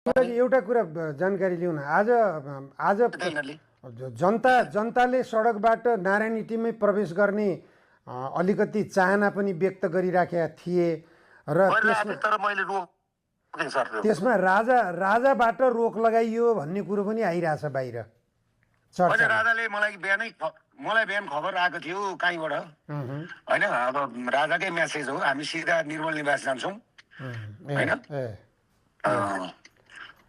एउटा कुरा जानकारी लिउँ न। आज आज जनताले सडकबाट नारायणहिटीमै प्रवेश गर्ने अलिकति चाहना पनि व्यक्त गरिराखेका थिए र त्यसमा राजाबाट रोक लगाइयो भन्ने कुरो पनि आइरहेछ बाहिर। राजाले मलाई बिहान खबर आएको थियो कहीँबाट होइन, अब राजाकै मेसेज हो, हामी सिधा निर्मल निवास जान्छौँ होइन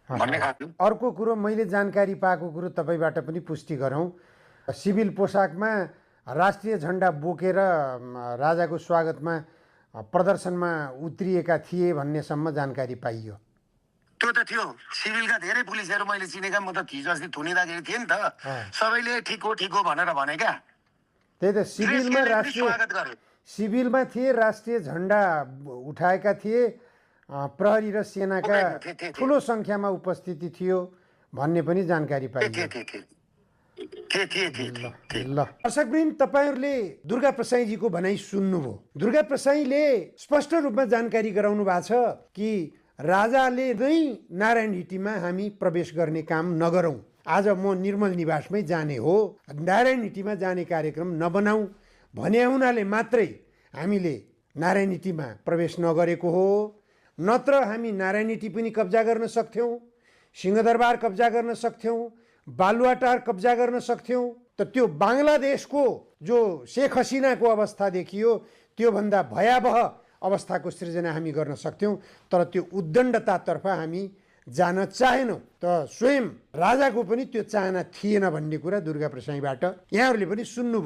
भन्ने खालको। अर्को कुरो मैले जानकारी पाएको कुरो तपाईँबाट पनि पुष्टि गरौँ। सिभिल पोसाकमा राष्ट्रिय झन्डा बोकेर राजाको स्वागतमा प्रदर्शनमा उत्रिएका थिए भन्नेसम्म जानकारी पाइयो। त्यो त थियो, सिभिलका धेरै पुलिसहरू मैले चिनेका, म त हिजो अस्ति थुनिँदाखेरि थिएँ नि त, सबैले ठिक हो भनेर भने क्या। त्यही त सिभिलमा थिए, राष्ट्रिय झन्डा उठाएका थिए, प्रहरी र सेनाका ठुलो सङ्ख्यामा उपस्थिति थियो भन्ने पनि जानकारी पाइयो। ल दर्शकवृन्द, तपाईँहरूले दुर्गा प्रसाईजीको भनाइ सुन्नुभयो। दुर्गा प्रसाईले स्पष्ट रूपमा जानकारी गराउनु भएको छ कि राजाले नै नारायणहिटीमा हामी प्रवेश गर्ने काम नगरौँ, आज म निर्मल निवासमै जाने हो, नारायणहिटीमा जाने कार्यक्रम नबनाऊ भने हुनाले मात्रै हामीले नारायणहिटीमा प्रवेश नगरेको हो। नत्र हामी नारायणहिटी पनि कब्जा गर्न सक्थ्यौँ, सिंहदरबार कब्जा गर्न सक्थ्यौँ, बालुवाटार कब्जा गर्न सक्थ्यौँ। त त्यो बङ्गलादेशको जो शेख हसिनाको अवस्था देखियो त्योभन्दा भयावह अवस्थाको सृजना हामी गर्न सक्थ्यौँ। तर त्यो उद्दण्डतातर्फ हामी जान चाहेनौँ। त स्वयं राजाको पनि त्यो चाहना थिएन भन्ने कुरा दुर्गा प्रसाईबाट यहाँहरूले पनि सुन्नुभयो।